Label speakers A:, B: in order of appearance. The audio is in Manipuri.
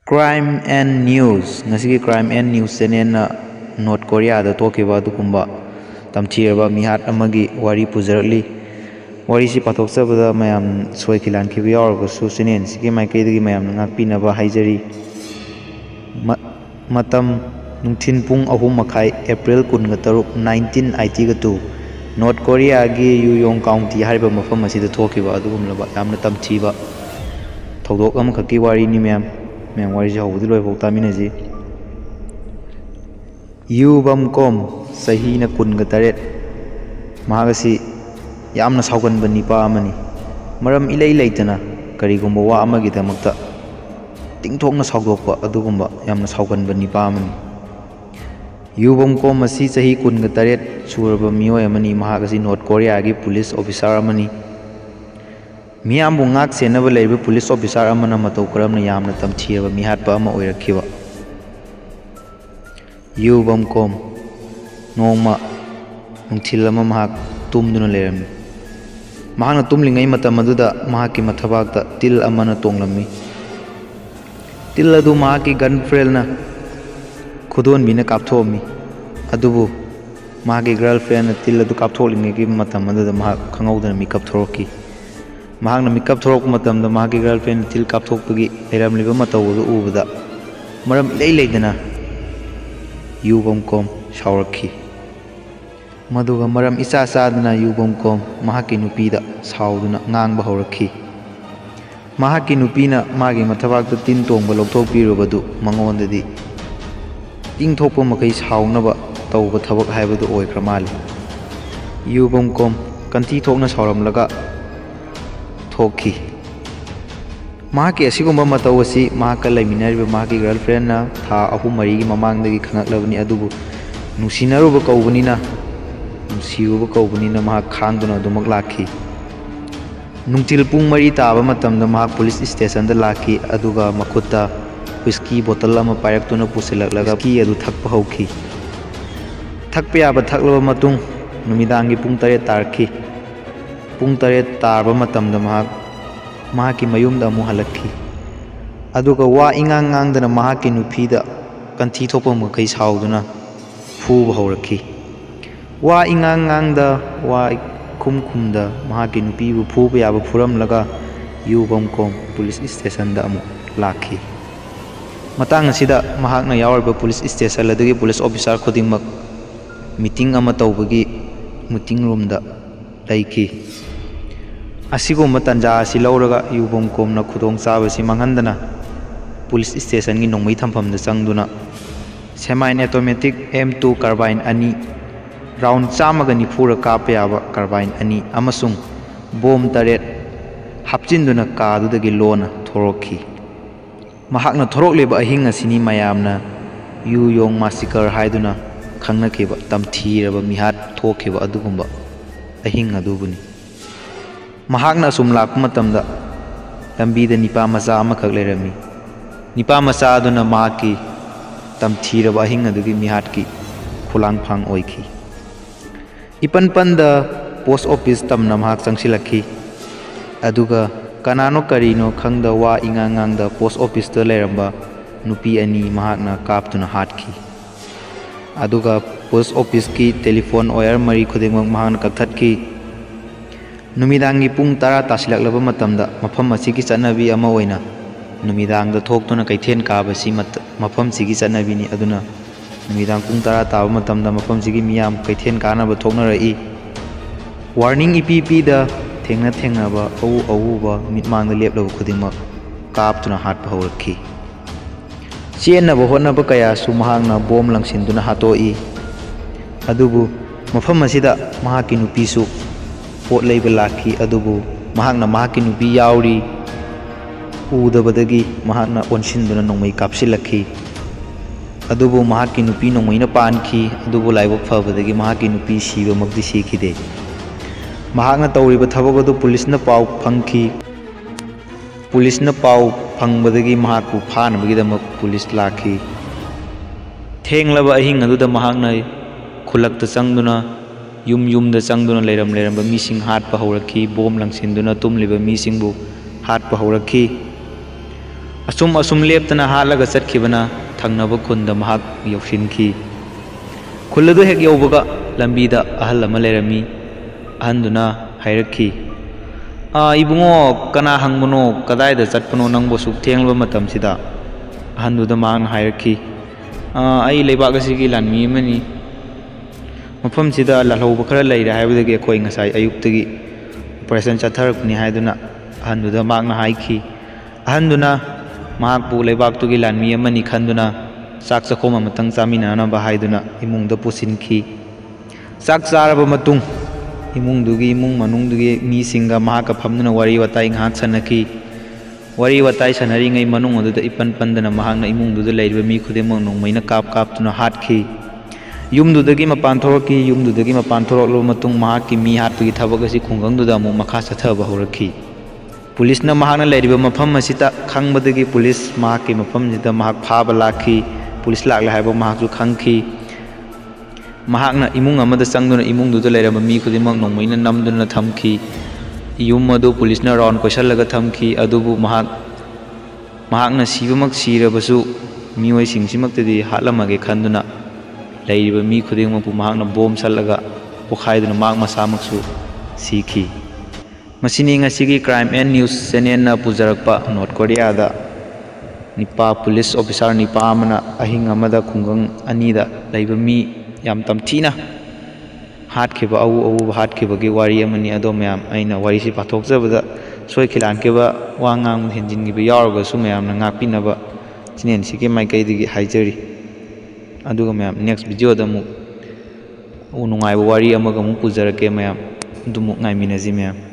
A: Crime and News ngasi Crime and News channel na North Korea da tokiba adukumba tamthiraba mihat amagi wari pujarli wari si pathokchabada mayam soikilan khibi yaurabasu channel sigi maikai mayam ngakpinaba haijari matam nungthin pung 3:30 April 13 1982 North Korea gi Yuyong County hariba mafam asida thokiba adugumlaba yamna tamthiba thodok amakaki wari ni ma'am वारी से होदी लोय फोक्ता मिनेजी युबम कोम सही न कुन गतरेत महागसी यामना सावगन बनिपा अमनी मरम इलै लैतना करिगुम्बा वा अमगी दमक्ता तिंगथोंगना सावदोकपा अदुगुम्बा यामना सावगन बनिपा अमनी युबम कोम मसी सही कुन गतरेत सुरबा मियोय अमनी महागसी नॉर्थ कोरिया गी पुलिस ऑफिसर अमनी मियाम बुंगाक सेनब लेब पुलिस ऑफिसर अमना मतौ करमना यामना तमथीरबा मिहातबा अमा ओइरखिबा युबम कोम नोंमा नुंथिल अमा महाक तुमदुना लेरमि महाना तुमलिंगै मतम अदुदा महाकी मथबाकता तिल अमना तोंगलम्मि तिल अदु महाकी गर्लफ्रेंडना खुदोनबिना कापथोमि अदुबु महाकी गर्लफ्रेंडना तिल अदु कापथोलिंगैगी मतम अदुदा महाक खंगौदना मिकअप थोरकी महांगना मिकअप थोरक मतमदा महाकी गर्लफ्रेंड तिल कापथोकपगी लेरमलिबा मतौदु उबदा मरम इलै लैदना युबम कोम सावरखी मदुगा मरम इचा चादना युबम कोम महाकी नुपीदा सावदुना ngang हौरखी महाकी नुपीना मागी मथबाकता तिन तोंबा लौथोकपिरुबदु मंगोंददी तिंगथोकपा मखै सावनबा तौबा थबक हाइबदु ओइख्रा माले युबम कोम कंथी थोकना सावरमलगा थोकी महाकी असिगुम्बा मतौ असि महाका लैमिनारिबा महाकी गर्लफ्रेंड ना था 3-4 गी ममांगदगी खंगलबनी अदुबु नुसिनारुबा कौबनिना नुसिरुबा कौबनिना महाक खांगदुना दुमक लाखी नुंगतिल पुंग 3 ताबा मतमदा महाक पुलिस स्टेशन दा लाखी अदुगा मखुत्ता व्हिस्की बोतल अमा पायरक्तुना पुसिलकलगा की अदु थकपा हौखी थकपा याबा थकलबा मतुंग नुमिदांगी पुंग 3 तारखी पुंग 3 तारबा मतमदा महाकी मयुमदा अमु हलक्खी अदुगा वा इंगांग गांगदना महाकी नुपीदा कंथी थोपा मखै सावदुना फूबा हौरखी वा इंगांग गांगदा वा खुमदा महाकी नुपीबु फूबा याबा फुरमलगा युबम कोम पुलिस स्टेशन दा अमु लाखी मतांग असिदा महाकना यावरबा पुलिस स्टेशन अदुगी पुलिस ऑफिसर खुदिंगमक मीटिंग अमा तौबगी मीटिंग रूम दा लैखी असिगुम्बा तंजा असि लौरगा युबम कोमना खुदोंग चाबसि मांगहंदना पुलिस स्टेशन गी नोंमै थंफमदा चंगदुना सेमाइन ऑटोमेटिक M2 कार्बाइन अनि राउंड 190 कापा याबा कार्बाइन अनि अमसुंग बोम 8 हापचिंदुना कादुदगी लोना थोरखी महाकना थोरकलेबा अहिंग असिनी मयामना युयोंग मासिकर हाइदुना खंगनखिबा तमथीरबा मिहात थोखिबा अदुगुम्बा अहिंग अदुबुनी महाकना सुम लाप मतमदा लंबीदा निपा मचा अमखक लेरमी निपा मचा अदुना माकी तमथीरबा अहिंग अदुगी मिहातकी खुलांग फांग ओइखी इपन पंदा पोस्ट ऑफिस तमना महाक चंगसिलखी अदुगा कनानो करीनो खंगदा वा इंगांगांगदा पोस्ट ऑफिस ता लेरंबा नुपी अनि महाकना कापतुना हाटखी अदुगा पोस्ट ऑफिस की टेलीफोन वायर मरी खुदेंगमक महाकना कक्थटकी नुमिदांगी पुंग 10 तासिलकलबा मतमदा मफम असिगी चनबी अमा ओइना नुमिदांगदा थोक्तुना कैथेन काबसि मफम सिगी चनबीनी अदुना नुमिदांग पुंग 10 ताबा मतमदा मफम सिगी मियाम कैथेन कानाबा थोकनरई वार्निंग इपीपीदा थेंगनाबा अवुबा मिटमांगदा लेपलबा खुदिंगमक कापतुना हाटपा हौरखी चेनबा होनबा कयासु महांगना बोम लंगसिनदुना हातोई अदुबु मफम असिदा महाकी नुपीसु पोट लेबा लाखी अदुबु महाकना महाकी नुपी यावरी उदबदगी महाकना ओनसिनदुना नोंमै कापसिलखी अदुबु महाकी नुपी नोंमैना पानखी अदुबु लाइबक फबदगी महाकी नुपी सीबा मक्ति सीखिदे महाकना तौरिबा थबक अदु पुलिसना पाउ फंखी पुलिसना पाउ फंगबदगी महाकु फानबगीदमक पुलिस लाखी थेंगलबा अहिंग अदुदा महाकना खुलक्ता चंगदुना युमदा चंगदुना लेरंबा मीसिंग हाटपा हौरखी बोम लंगसिनदुना तुमलिबा मीसिंगबु हाटपा हौरखी असुम लेप्तना हालगा चटखिबना थंगनब खुंद महाक यौसिनखी खुल अदु हेक यौबगा लंबीदा अहल अमा लेरमी अहनदुना हायरखी इबुंगो कना हंगबनो कदायदा चटपनो नंगबो सुक थेंगलबा मतमसिदा अहनदुदा मांग हायरखी आई लेबाक असिगी लानमी अमनी मफमसिदा लालहौब खरा लेरे हायबदगी अखोय ngasai ayuktagi operation chatharakkni haiduna ahanduda magna haiki ahanduna mahakpu leibaktugi lanmi amani khanduna chak chakhoma matang chaminana ba haiduna imungda pusinki chak charaba matung imungdugi imung manungdugi mi singa mahaka phamduna wari watai ngak sanaki wari watai sanari ngai manung oduda ipan pandana mahakna imungduda leiba mi khudemang nongmaina kap tuna hatki yumdudagi mapan thoraki yumdudagi mapan thoroklo matung mahakki mi hattugi thabak asi khunggangduda amu makha sathaba horaki police ना महाकना लेरिबा मफम असिता खंगबदगी पुलिस महाकि मफम जिदा महाक फाबा लाखी पुलिस लाखला हाइबा महाकसु खंगखी महाकना इमुंग अमदा चंगदुना इमुंग दुदा लेरबा मी खुदिमक नोंमैना नमदुना थमखी युम अदु पुलिस ना राउंड कोइसलगा थमखी अदुबु महाकना सिबमक सिरबसु मिओय सिंगसिमक्तदि हालमगे खंदुना लेरिबा मी खुदिमकपु महाकना बोम सलगा पोखाइदुना माक मसामकसु सीखी मसिनी ngasi crime and news channel na pujarakpa North Korea da nipa police officer nipa amana ahing amada khungang ani da laiba mi yam tamthina hat khiba au hat khiba gi wari amani ado mayam aina wari si pathok jabada soi khilan ke ba wangang henjin gi ba yawga su mayam na ngak pinaba chinen si ke mai kai digi haijari aduga mayam next video da mu unungai wari amaga mu pujarake mayam dumu ngai minaji mayam